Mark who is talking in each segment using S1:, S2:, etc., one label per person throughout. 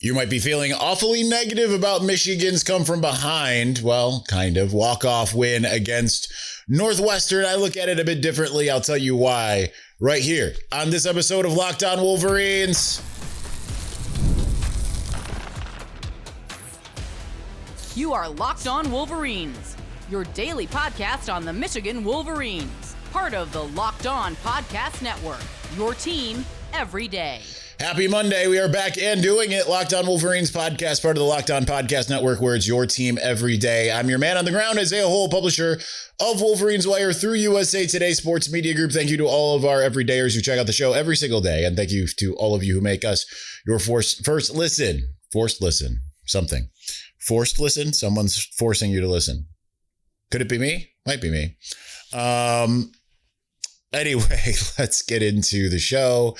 S1: You might be feeling awfully negative about Michigan's come from behind, well, kind of, walk-off win against Northwestern. I look at it a bit differently. I'll tell you why right here on this episode of Locked On Wolverines.
S2: You are Locked On Wolverines, your daily podcast on the Michigan Wolverines, part of the Locked On Podcast Network, your team every day.
S1: Happy Monday. We are back and doing it. Locked On Wolverines podcast, part of the Locked On Podcast Network, where it's your team every day. I'm your man on the ground, Isaiah Hole, publisher of Wolverines Wire through USA Today Sports Media Group. Thank you to all of our everydayers who check out the show every single day. And thank you to all of you who make us your forced listen. Someone's forcing you to listen. Could it be me? Might be me. Anyway, let's get into the show.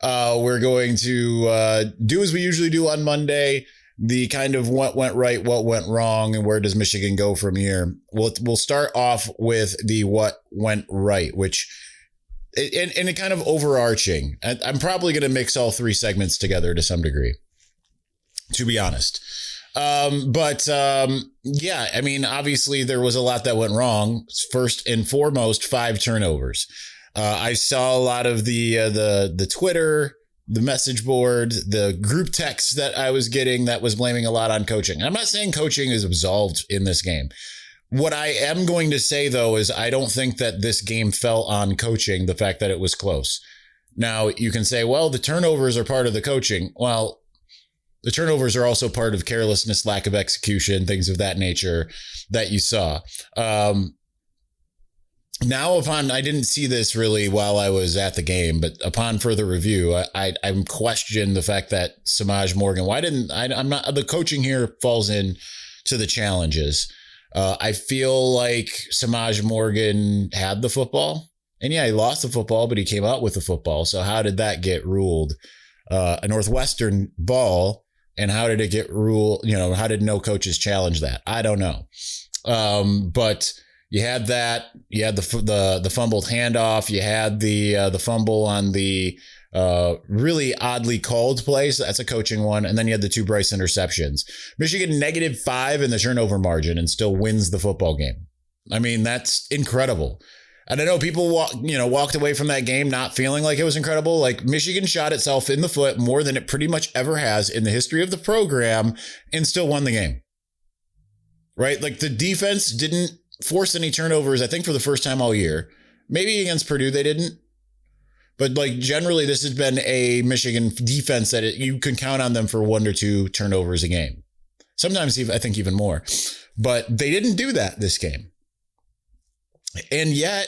S1: We're going to do as we usually do on Monday, the kind of what went right, what went wrong, and where does Michigan go from here. We'll start off with the what went right, which in a kind of overarching. I'm probably going to mix all three segments together to some degree, to be honest. Yeah, I mean, obviously there was a lot that went wrong. First and foremost, 5 turnovers. I saw a lot of the Twitter, the message board, the group text that I was getting that was blaming a lot on coaching. I'm not saying coaching is absolved in this game. What I am going to say, though, is I don't think that this game fell on coaching, the fact that it was close. Now, you can say, well, the turnovers are part of the coaching. Well, the turnovers are also part of carelessness, lack of execution, things of that nature that you saw. Now, I didn't see this really while I was at the game, but upon further review, I'm questioning the fact that Semaj Morgan, the coaching here falls in to the challenges. I feel like Semaj Morgan had the football, and yeah, he lost the football, but he came out with the football. So how did that get ruled a Northwestern ball? And how did it get ruled? How did no coaches challenge that? I don't know. But you had that. You had the fumbled handoff. You had the fumble on the really oddly called play. So that's a coaching one. And then you had the 2 Bryce interceptions. Michigan -5 in the turnover margin and still wins the football game. I mean, that's incredible. And I know people walked away from that game not feeling like it was incredible. Like, Michigan shot itself in the foot more than it pretty much ever has in the history of the program and still won the game. Right? Like, the defense didn't force any turnovers, I think, for the first time all year. Maybe against Purdue they didn't. But, like, generally this has been a Michigan defense that you can count on them for 1 or 2 turnovers a game. Sometimes I think even more. But they didn't do that this game. And yet,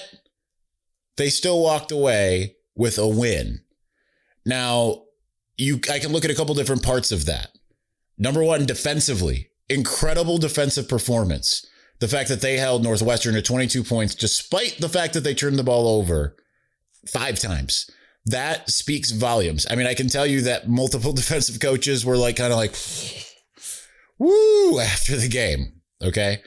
S1: they still walked away with a win. Now, I can look at a couple different parts of that. Number one, defensively, incredible defensive performance. The fact that they held Northwestern to 22 points, despite the fact that they turned the ball over 5 times. That speaks volumes. I mean, I can tell you that multiple defensive coaches were kind of woo, after the game. Okay.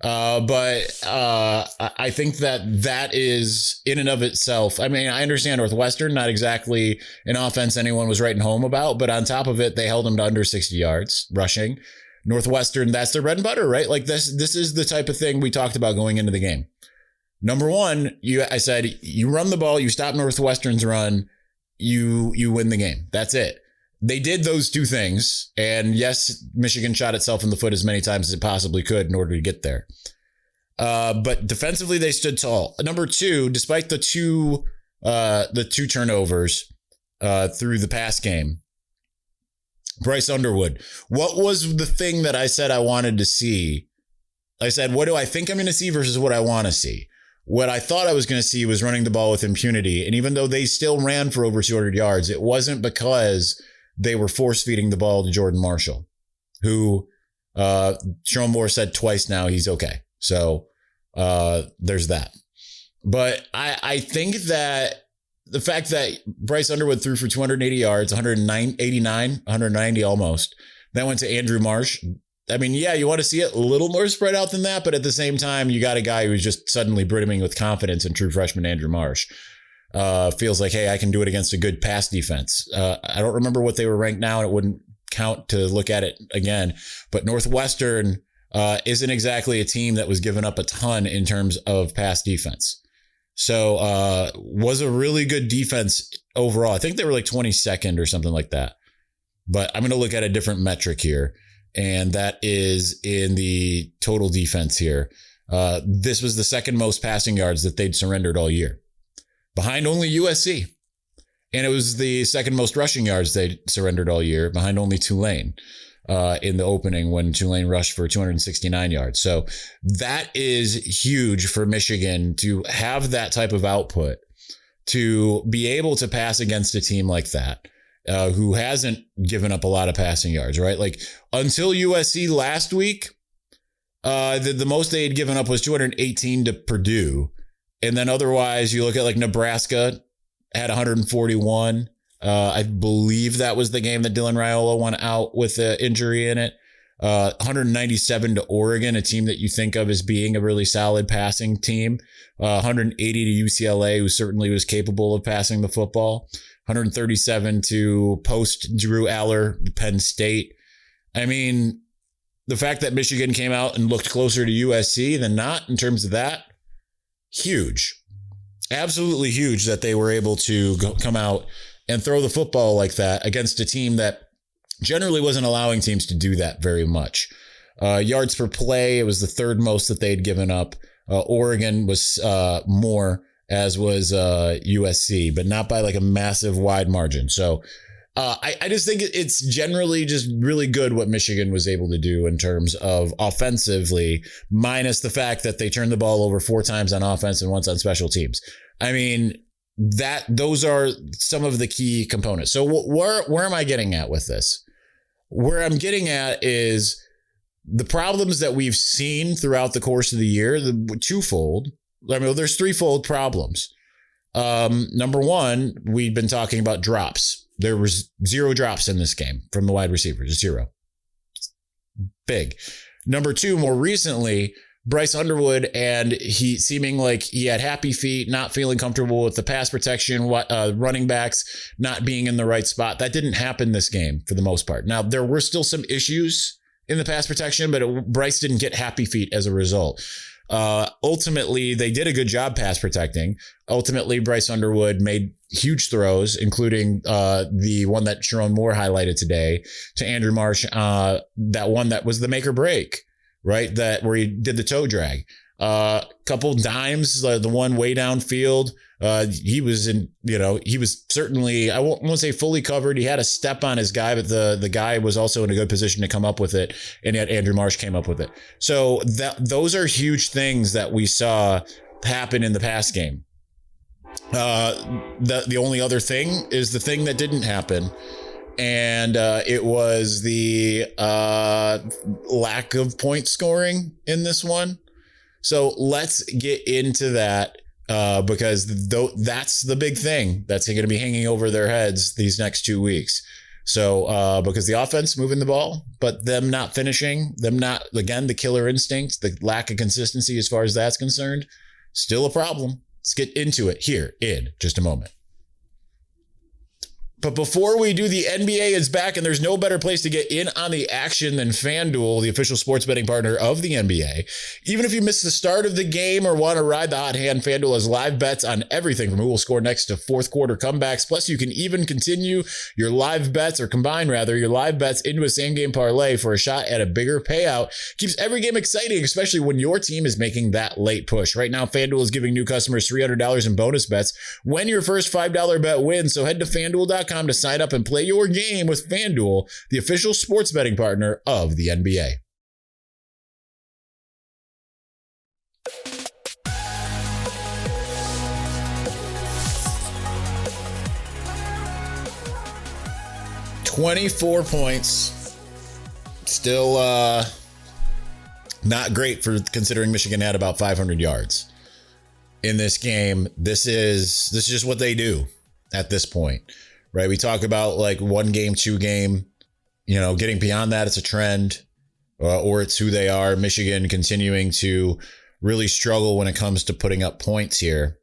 S1: But I think that is in and of itself. I mean, I understand Northwestern, not exactly an offense anyone was writing home about, but on top of it, they held them to under 60 yards rushing. Northwestern, that's their bread and butter, right? Like this is the type of thing we talked about going into the game. Number one, I said, you run the ball, you stop Northwestern's run, you win the game. That's it. They did those 2 things. And yes, Michigan shot itself in the foot as many times as it possibly could in order to get there. But defensively, they stood tall. Number 2, despite the two turnovers through the pass game, Bryce Underwood, what was the thing that I said I wanted to see? I said, what do I think I'm going to see versus what I want to see? What I thought I was going to see was running the ball with impunity. And even though they still ran for over 200 yards, it wasn't because they were force-feeding the ball to Jordan Marshall, who Sharon Moore said twice now he's okay. So there's that. But I think that the fact that Bryce Underwood threw for 280 yards, 190 almost, that went to Andrew Marsh. I mean, yeah, you want to see it a little more spread out than that, but at the same time, you got a guy who's just suddenly brimming with confidence in true freshman Andrew Marsh. Feels like, hey, I can do it against a good pass defense. I don't remember what they were ranked now, and it wouldn't count to look at it again. But Northwestern isn't exactly a team that was giving up a ton in terms of pass defense. So was a really good defense overall. I think they were like 22nd or something like that. But I'm going to look at a different metric here, and that is in the total defense here. This was the second most passing yards that they'd surrendered all year, behind only USC. And it was the second most rushing yards they surrendered all year, behind only Tulane in the opening when Tulane rushed for 269 yards. So that is huge for Michigan to have that type of output, to be able to pass against a team like that, who hasn't given up a lot of passing yards, right? Like until USC last week, the most they had given up was 218 to Purdue. And then otherwise, you look at like Nebraska had 141. I believe that was the game that Dylan Raiola went out with an injury in it. 197 to Oregon, a team that you think of as being a really solid passing team. 180 to UCLA, who certainly was capable of passing the football. 137 to post Drew Aller, Penn State. I mean, the fact that Michigan came out and looked closer to USC than not in terms of that, huge. Absolutely huge that they were able to come out and throw the football like that against a team that generally wasn't allowing teams to do that very much. Yards per play, it was the third most that they'd given up. Oregon was more, as was USC, but not by like a massive wide margin. So I just think it's generally just really good what Michigan was able to do in terms of offensively, minus the fact that they turned the ball over 4 times on offense and once on special teams. I mean, those are some of the key components. So where am I getting at with this? Where I'm getting at is the problems that we've seen throughout the course of the year, the twofold. I mean, there's threefold problems. Number one, we've been talking about drops. There was 0 drops in this game from the wide receivers, 0. Big. Number two, more recently, Bryce Underwood, and he seeming like he had happy feet, not feeling comfortable with the pass protection, running backs not being in the right spot. That didn't happen this game for the most part. Now, there were still some issues in the pass protection, but Bryce didn't get happy feet as a result. Ultimately, they did a good job pass protecting. Ultimately, Bryce Underwood made huge throws, including the one that Sharon Moore highlighted today to Andrew Marsh, that one that was the make or break, right? That where he did the toe drag. Couple dimes, the one way downfield. He was he was certainly, I won't say fully covered. He had a step on his guy, but the guy was also in a good position to come up with it. And yet Andrew Marsh came up with it. So those are huge things that we saw happen in the pass game. The only other thing is the thing that didn't happen. And it was the lack of point scoring in this one. So let's get into that because that's the big thing that's going to be hanging over their heads these next 2 weeks. So because the offense moving the ball, but them not finishing, them not, again, the killer instinct, the lack of consistency as far as that's concerned, still a problem. Let's get into it here in just a moment. But before we do, the NBA is back, and there's no better place to get in on the action than FanDuel, the official sports betting partner of the NBA. Even if you missed the start of the game or want to ride the hot hand, FanDuel has live bets on everything from who will score next to fourth quarter comebacks. Plus, you can even continue your live bets, or combine rather, your live bets into a same game parlay for a shot at a bigger payout. Keeps every game exciting, especially when your team is making that late push. Right now, FanDuel is giving new customers $300 in bonus bets when your first $5 bet wins. So head to FanDuel.com to sign up and play your game with FanDuel, the official sports betting partner of the NBA. $24 points. Still not great for considering Michigan had about 500 yards in this game. This is just what they do at this point. Right. We talk about like 1 game, 2 game, getting beyond that. It's a trend or it's who they are. Michigan continuing to really struggle when it comes to putting up points here.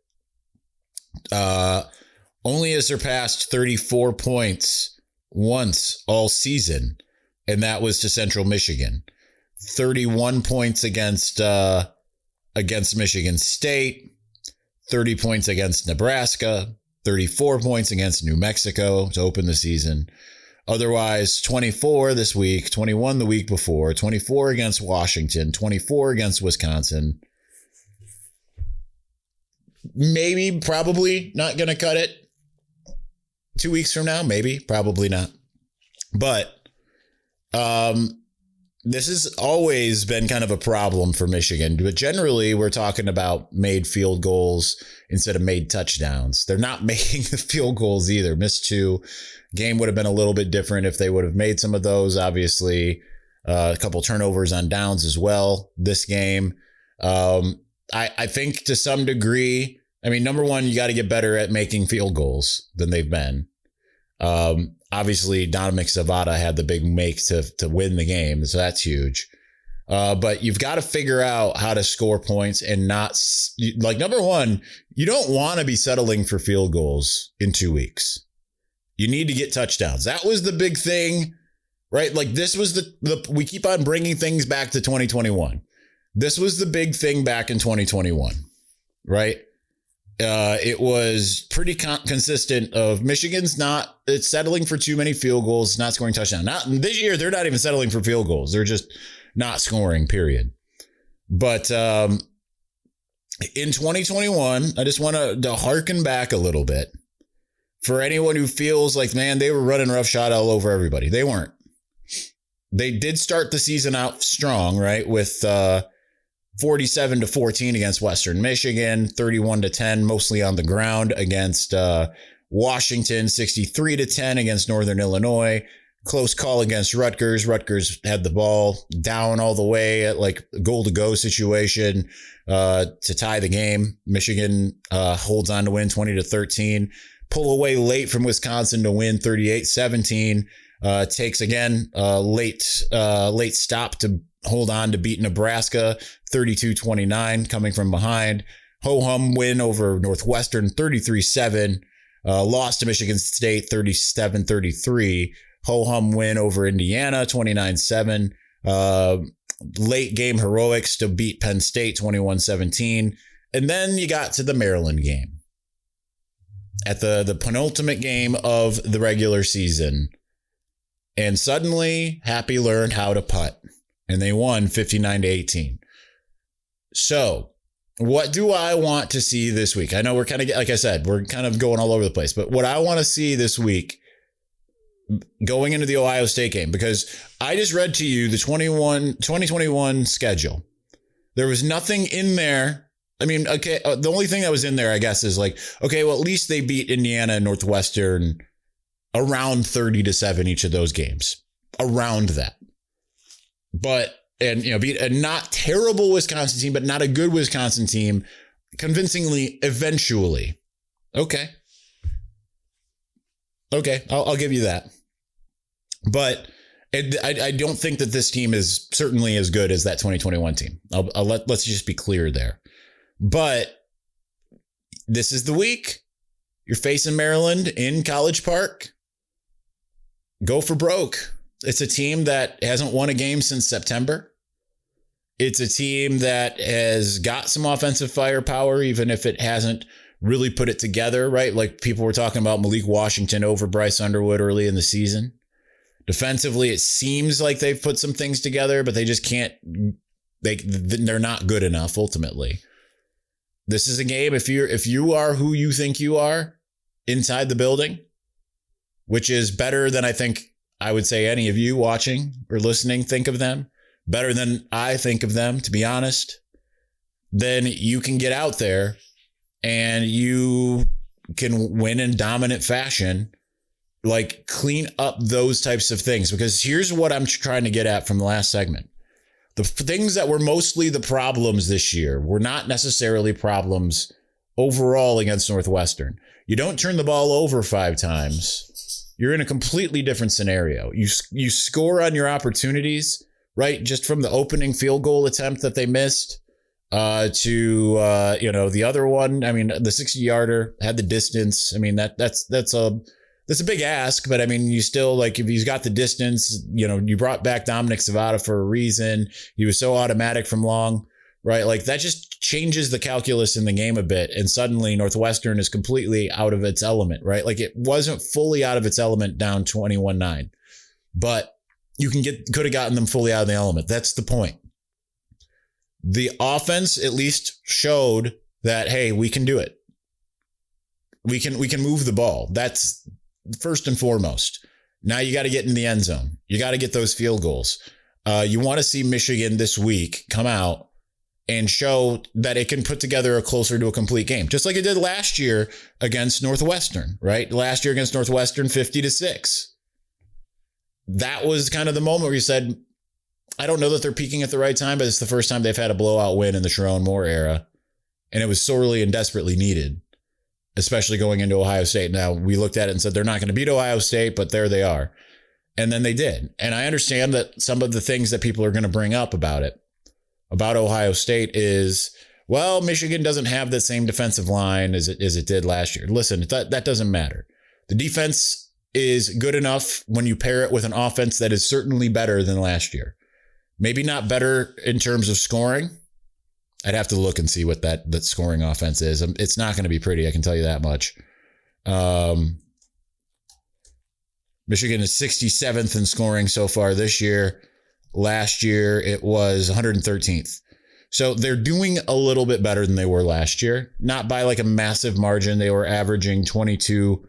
S1: Only has surpassed 34 points once all season. and that was to Central Michigan. 31 points against Michigan State, 30 points against Nebraska, 34 points against New Mexico to open the season. Otherwise, 24 this week, 21 the week before, 24 against Washington, 24 against Wisconsin. Maybe, probably not going to cut it 2 weeks from now. Maybe, probably not. But this has always been kind of a problem for Michigan. But generally, we're talking about made field goals instead of made touchdowns. They're not making the field goals either. Missed 2. Game would have been a little bit different if they would have made some of those. Obviously, a couple turnovers on downs as well this game. I think to some degree, I mean, number one, you got to get better at making field goals than they've been. Obviously, Donovan Savada had the big make to win the game, so that's huge. But you've got to figure out how to score points and not, like, number one, you don't want to be settling for field goals in 2 weeks. You need to get touchdowns. That was the big thing, right? Like, this was we keep on bringing things back to 2021. This was the big thing back in 2021, right? It was pretty consistent of Michigan's it's settling for too many field goals, not scoring touchdowns. Not this year, they're not even settling for field goals. They're just not scoring, period. But in 2021, I just want to harken back a little bit. For anyone who feels like, man, they were running roughshod all over everybody. They weren't. They did start the season out strong, right? With 47-14 against Western Michigan, 31-10, mostly on the ground against Washington, 63-10 against Northern Illinois. Close call against Rutgers. Rutgers had the ball down all the way at like goal to go situation to tie the game. Michigan holds on to win 20-13. Pull away late from Wisconsin to win 38-17. Takes again late stop to hold on to beat Nebraska 32-29 coming from behind. Ho-hum win over Northwestern 33-7. Lost to Michigan State 37-33. Ho-hum win over Indiana 29-7. Late game heroics to beat Penn State 21-17. And then you got to the Maryland game. At the penultimate game of the regular season. And suddenly, Happy learned how to putt. And they won 59-18. So, what do I want to see this week? I know we're kind of, like I said, we're kind of going all over the place. But what I want to see this week, going into the Ohio State game, because I just read to you the 2021 schedule. There was nothing in there. I mean, okay, the only thing that was in there, I guess, is like, okay, well, at least they beat Indiana and Northwestern around 30-7 each of those games. Around that. But, and, you know, beat a not terrible Wisconsin team, but not a good Wisconsin team convincingly eventually. Okay. I'll give you that. But I don't think that this team is certainly as good as that 2021 team. Let's just be clear there. But this is the week. You're facing Maryland in College Park. Go for broke. It's a team that hasn't won a game since September. It's a team that has got some offensive firepower, even if it hasn't really put it together, right? Like people were talking about Malik Washington over Bryce Underwood early in the season. Defensively, it seems like they've put some things together, but they just can't. They're not good enough ultimately. This is a game, if you are who you think you are inside the building, which is better than I think I would say any of you watching or listening think of them, better than I think of them, to be honest, then you can get out there and you can win in dominant fashion, like clean up those types of things. Because here's what I'm trying to get at from the last segment. The things that were mostly the problems this year were not necessarily problems overall against Northwestern. You don't turn the ball over 5 times. You're in a completely different scenario. You score on your opportunities, right? Just from the opening field goal attempt that they missed to the other one. I mean, the 60-yarder had the distance. I mean, that's a That's a big ask, but I mean, you still like if he's got the distance, you brought back Dominic Savada for a reason. He was so automatic from long, right? Like that just changes the calculus in the game a bit. And suddenly Northwestern is completely out of its element, right? Like it wasn't fully out of its element down 21-9, but you could have gotten them fully out of the element. That's the point. The offense at least showed that, hey, we can do it. We can move the ball. That's first and foremost. Now you got to get in the end zone. You got to get those field goals. You want to see Michigan this week come out and show that it can put together a closer to a complete game, just like it did last year against Northwestern, right? Last year against Northwestern, 50-6. That was kind of the moment where you said, I don't know that they're peaking at the right time, but it's the first time they've had a blowout win in the Sharon Moore era. And it was sorely and desperately needed, especially going into Ohio State. Now, we looked at it and said they're not going to beat Ohio State, but there they are. And then they did. And I understand that some of the things that people are going to bring up about Ohio State is, well, Michigan doesn't have the same defensive line as it did last year. Listen, that doesn't matter. The defense is good enough when you pair it with an offense that is certainly better than last year. Maybe not better in terms of scoring. I'd have to look and see what that scoring offense is. It's not going to be pretty, I can tell you that much. Michigan is 67th in scoring so far this year. Last year, it was 113th. So they're doing a little bit better than they were last year. Not by like a massive margin. They were averaging 22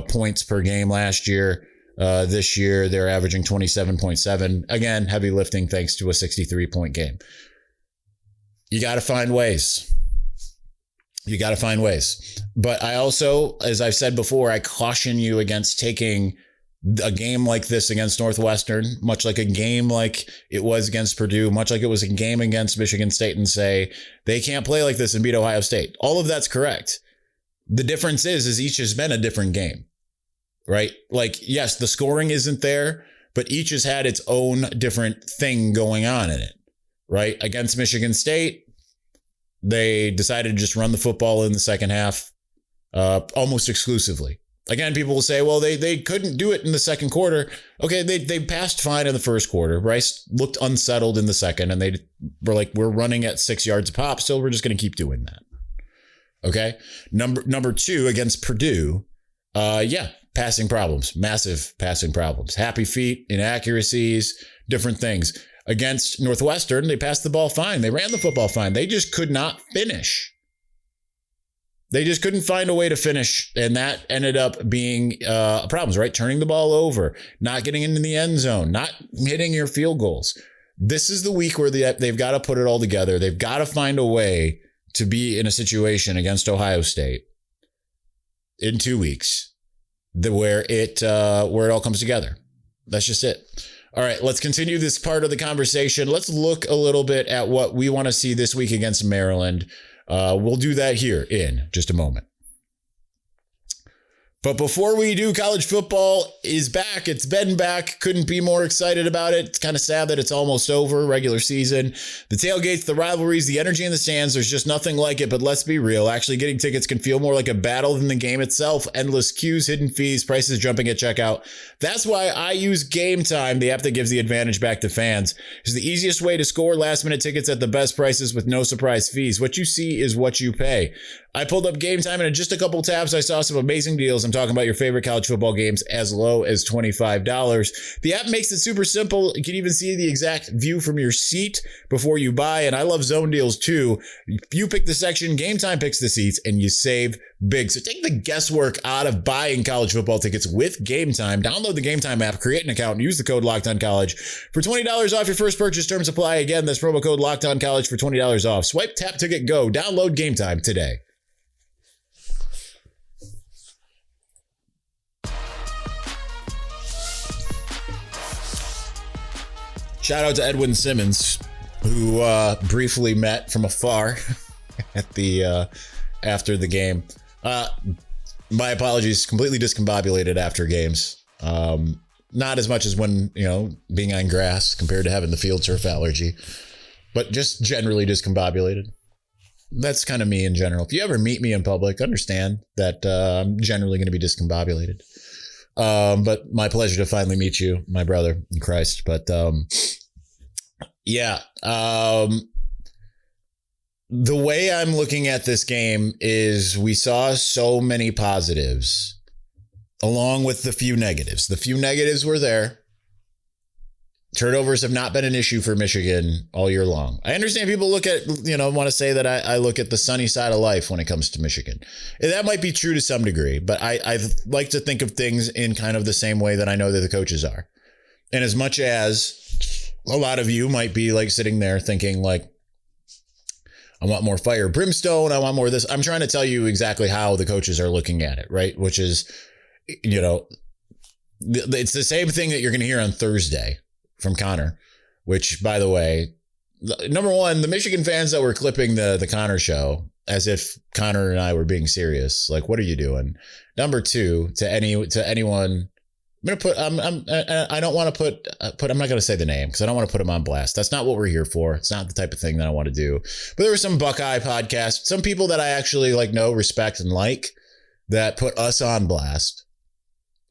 S1: points per game last year. This year, they're averaging 27.7. Again, heavy lifting thanks to a 63-point game. You got to find ways. But I also, as I've said before, I caution you against taking a game like this against Northwestern, much like a game like it was against Purdue, much like it was a game against Michigan State, and say they can't play like this and beat Ohio State. All of that's correct. The difference is each has been a different game, right? Like, yes, the scoring isn't there, but each has had its own different thing going on in it, right? Against Michigan State, they decided to just run the football in the second half almost exclusively. Again, people will say, well, they couldn't do it in the second quarter. Okay, they passed fine in the first quarter. Bryce looked unsettled in the second, and they were like, we're running at 6 yards a pop, so we're just going to keep doing that. Okay, number two against Purdue, passing problems, massive passing problems, happy feet, inaccuracies, different things. Against Northwestern, they passed the ball fine. They ran the football fine. They just could not finish. They just couldn't find a way to finish, and that ended up being problems, right? Turning the ball over, not getting into the end zone, not hitting your field goals. This is the week where they've got to put it all together. They've got to find a way to be in a situation against Ohio State in 2 weeks where it all comes together. That's just it. All right, let's continue this part of the conversation. Let's look a little bit at what we want to see this week against Maryland. We'll do that here in just a moment. But before we do, college football is back. It's been back. Couldn't be more excited about it. It's kind of sad that it's almost over, regular season. The tailgates, the rivalries, the energy in the stands, there's just nothing like it. But let's be real. Actually, getting tickets can feel more like a battle than the game itself. Endless queues, hidden fees, prices jumping at checkout. That's why I use GameTime, the app that gives the advantage back to fans. It's the easiest way to score last-minute tickets at the best prices with no surprise fees. What you see is what you pay. I pulled up GameTime, and in just a couple taps, I saw some amazing deals. I'm talking about your favorite college football games as low as $25. The app makes it super simple. You can even see the exact view from your seat before you buy, and I love zone deals too. You pick the section, GameTime picks the seats, and you save big. So take the guesswork out of buying college football tickets with GameTime. Download the GameTime app, create an account, and use the code LOCKEDONCollege for $20 off your first purchase. Terms apply. Again, that's promo code LOCKEDONCollege for $20 off. Swipe, tap, ticket, go. Download GameTime today. Shout out to Edwin Simmons, who briefly met from afar at the after the game. My apologies, completely discombobulated after games. Not as much as when, being on grass compared to having the field turf allergy, but just generally discombobulated. That's kind of me in general. If you ever meet me in public, understand that I'm generally going to be discombobulated. But my pleasure to finally meet you, my brother in Christ. But yeah, the way I'm looking at this game is we saw so many positives along with the few negatives. The few negatives were there. Turnovers have not been an issue for Michigan all year long. I understand people look at, want to say that I look at the sunny side of life when it comes to Michigan. And that might be true to some degree, but I like to think of things in kind of the same way that I know that the coaches are. And as much as a lot of you might be like sitting there thinking like, I want more fire, brimstone, I want more of this. I'm trying to tell you exactly how the coaches are looking at it, right? Which is, it's the same thing that you're going to hear on Thursday from Connor, which, by the way, number one, the Michigan fans that were clipping the Connor show as if Connor and I were being serious, like, what are you doing? Number two, to anyone, I'm going to put, I don't want to put, I'm not going to say the name because I don't want to put him on blast. That's not what we're here for. It's not the type of thing that I want to do. But there were some Buckeye podcasts, some people that I actually know, respect, and like that put us on blast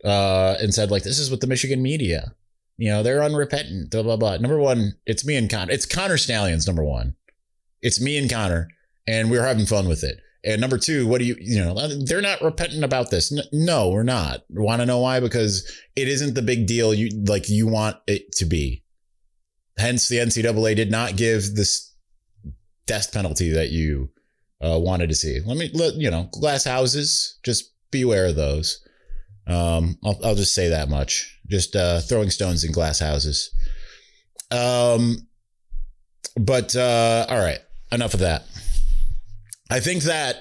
S1: and said, like, this is what the Michigan media, they're unrepentant, blah, blah, blah. Number one, it's me and Connor. It's Connor Stallions, number one. It's me and Connor, and we're having fun with it. And number two, what do they're not repentant about this. No, we're not. Want to know why? Because it isn't the big deal you want it to be. Hence, the NCAA did not give this death penalty that you wanted to see. Glass houses, just beware of those. I'll just say that much. Just throwing stones in glass houses. But all right, enough of that. I think that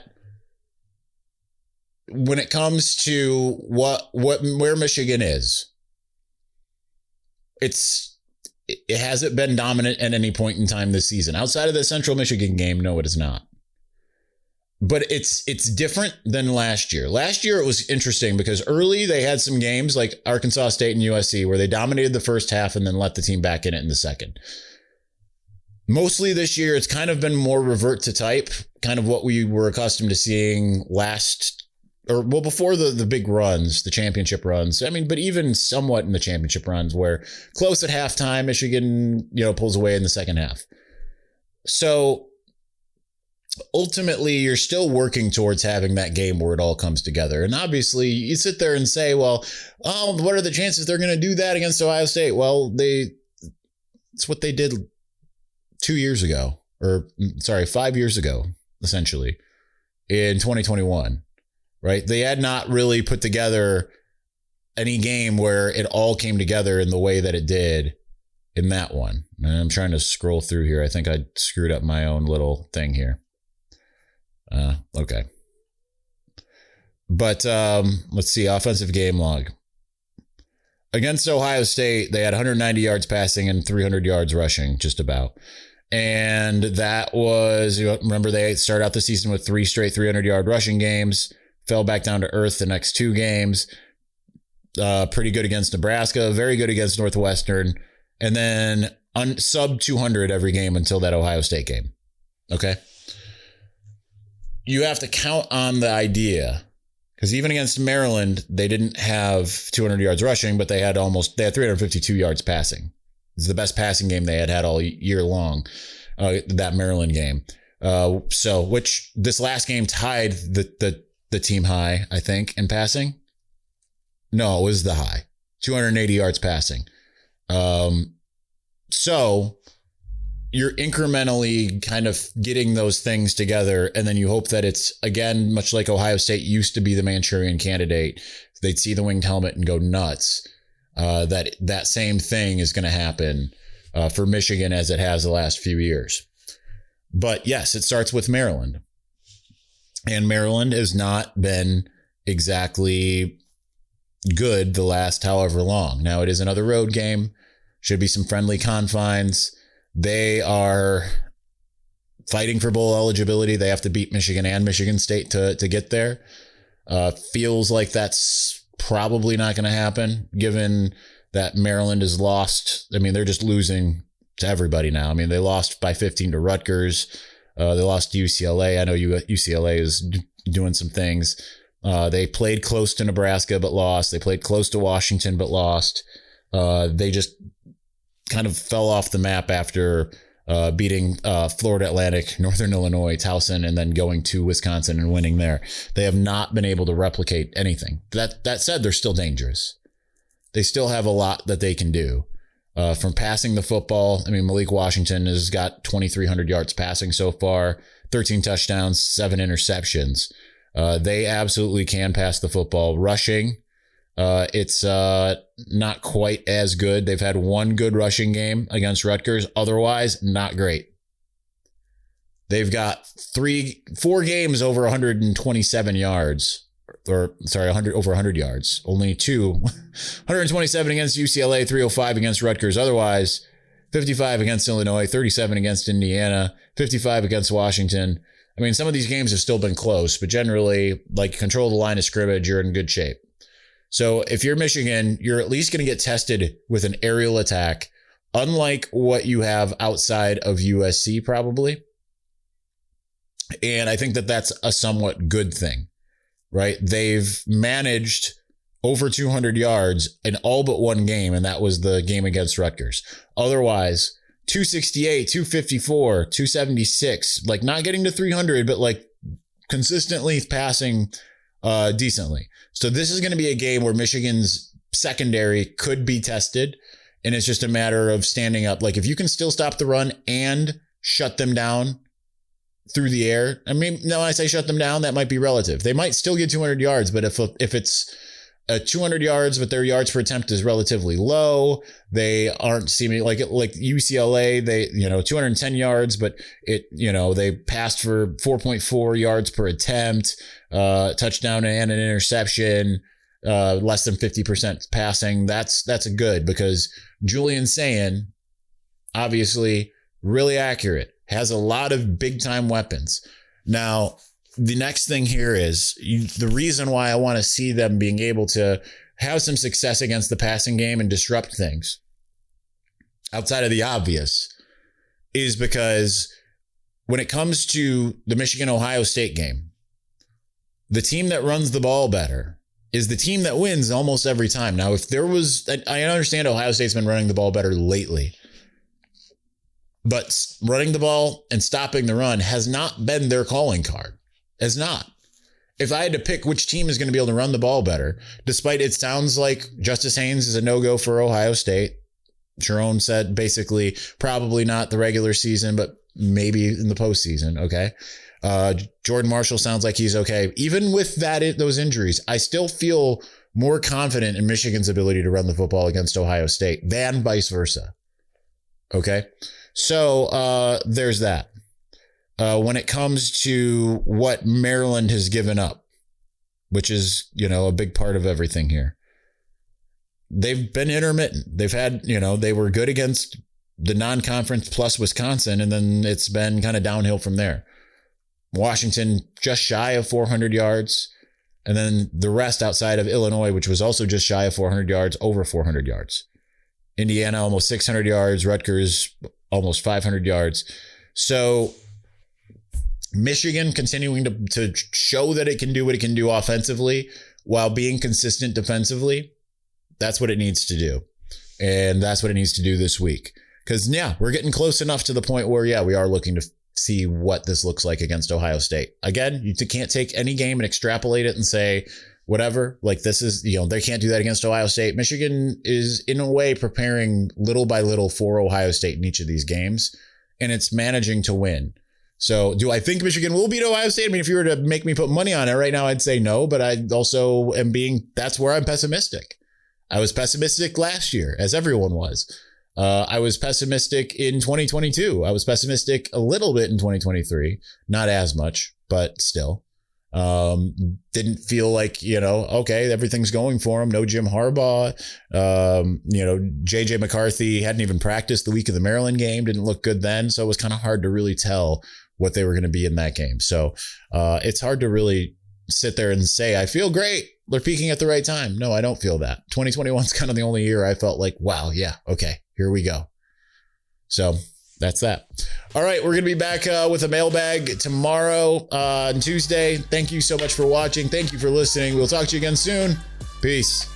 S1: when it comes to where Michigan is, it hasn't been dominant at any point in time this season. Outside of the Central Michigan game, no, it is not. But it's different than last year. Last year, it was interesting because early they had some games like Arkansas State and USC where they dominated the first half and then let the team back in it in the second. Mostly this year, it's kind of been more revert to type, kind of what we were accustomed to seeing before the big runs, the championship runs. I mean, but even somewhat in the championship runs where close at halftime, Michigan, pulls away in the second half. So ultimately, you're still working towards having that game where it all comes together. And obviously, you sit there and say, well, what are the chances they're going to do that against Ohio State? Well, it's what they did 5 years ago, essentially, in 2021, right? They had not really put together any game where it all came together in the way that it did in that one. And I'm trying to scroll through here. I think I screwed up my own little thing here. Okay. But let's see, offensive game log. Against Ohio State, they had 190 yards passing and 300 yards rushing, just about. And that was, remember, they started out the season with 3 straight 300-yard rushing games, fell back down to earth the next 2 games. Pretty good against Nebraska, very good against Northwestern, and then sub 200 every game until that Ohio State game. Okay? You have to count on the idea, because even against Maryland, they didn't have 200 yards rushing, but they had 352 yards passing. It's the best passing game they had all year long, that Maryland game. Which this last game tied the team high, I think, in passing. No, it was the high, 280 yards passing. So you're incrementally kind of getting those things together, and then you hope that it's, again, much like Ohio State used to be the Manchurian Candidate. They'd see the winged helmet and go nuts. That same thing is going to happen for Michigan as it has the last few years. But yes, it starts with Maryland. And Maryland has not been exactly good the last however long. Now, it is another road game. Should be some friendly confines. They are fighting for bowl eligibility. They have to beat Michigan and Michigan State to get there. Feels like that's probably not going to happen, given that Maryland is lost. I mean, they're just losing to everybody now. I mean, they lost by 15 to Rutgers. They lost to UCLA. I know UCLA is doing some things. They played close to Nebraska, but lost. They played close to Washington, but lost. They just kind of fell off the map after beating Florida Atlantic, Northern Illinois, Towson, and then going to Wisconsin and winning there. They have not been able to replicate anything. That said, they're still dangerous. They still have a lot that they can do. From passing the football, I mean, Malik Washington has got 2,300 yards passing so far, 13 touchdowns, 7 interceptions. They absolutely can pass the football. Rushing, it's not quite as good. They've had one good rushing game against Rutgers. Otherwise, not great. They've got 4 games over 127 yards. Over 100 yards. Only 2. 127 against UCLA, 305 against Rutgers. Otherwise, 55 against Illinois, 37 against Indiana, 55 against Washington. I mean, some of these games have still been close, but generally, like, control the line of scrimmage, you're in good shape. So if you're Michigan, you're at least going to get tested with an aerial attack, unlike what you have outside of USC, probably. And I think that that's a somewhat good thing. Right? They've managed over 200 yards in all but one game, and that was the game against Rutgers. Otherwise, 268, 254, 276, like not getting to 300, but like consistently passing decently. So this is going to be a game where Michigan's secondary could be tested, and it's just a matter of standing up. Like if you can still stop the run and shut them down through the air. I mean, no, when I say shut them down, that might be relative. They might still get 200 yards, but if it's 200 yards, but their yards per attempt is relatively low, they aren't seeming like UCLA, they, 210 yards, but they passed for 4.4 yards per attempt, touchdown and an interception, less than 50% passing. That's a good, because Julian Sayin, obviously really accurate, has a lot of big time weapons. Now, the next thing here is the reason why I want to see them being able to have some success against the passing game and disrupt things outside of the obvious is because when it comes to the Michigan-Ohio State game, the team that runs the ball better is the team that wins almost every time. Now, if there was, I understand Ohio State's been running the ball better lately, but running the ball and stopping the run has not been their calling card. Has not. If I had to pick which team is going to be able to run the ball better, despite it sounds like Justice Haynes is a no-go for Ohio State. Jerome said basically probably not the regular season, but maybe in the postseason. Okay. Jordan Marshall sounds like he's okay. Even with those injuries, I still feel more confident in Michigan's ability to run the football against Ohio State than vice versa. Okay. So there's that. When it comes to what Maryland has given up, which is, a big part of everything here, they've been intermittent. They've had, they were good against the non-conference plus Wisconsin, and then it's been kind of downhill from there. Washington just shy of 400 yards, and then the rest outside of Illinois, which was also just shy of 400 yards, over 400 yards. Indiana, almost 600 yards. Rutgers, almost 500 yards. So Michigan continuing to show that it can do what it can do offensively while being consistent defensively. That's what it needs to do. And that's what it needs to do this week. Because, we're getting close enough to the point where, we are looking to see what this looks like against Ohio State. Again, you can't take any game and extrapolate it and say, whatever, like this is, they can't do that against Ohio State. Michigan is in a way preparing little by little for Ohio State in each of these games, and it's managing to win. So do I think Michigan will beat Ohio State? I mean, if you were to make me put money on it right now, I'd say no, but I also that's where I'm pessimistic. I was pessimistic last year, as everyone was. I was pessimistic in 2022. I was pessimistic a little bit in 2023, not as much, but still. Didn't feel like, okay, everything's going for him. No Jim Harbaugh. JJ McCarthy hadn't even practiced the week of the Maryland game. Didn't look good then. So it was kind of hard to really tell what they were going to be in that game. So it's hard to really sit there and say, I feel great. They're peaking at the right time. No, I don't feel that. 2021 is kind of the only year I felt like, wow, yeah, okay, here we go. So that's that. All right, we're going to be back with a mailbag tomorrow on Tuesday. Thank you so much for watching. Thank you for listening. We'll talk to you again soon. Peace.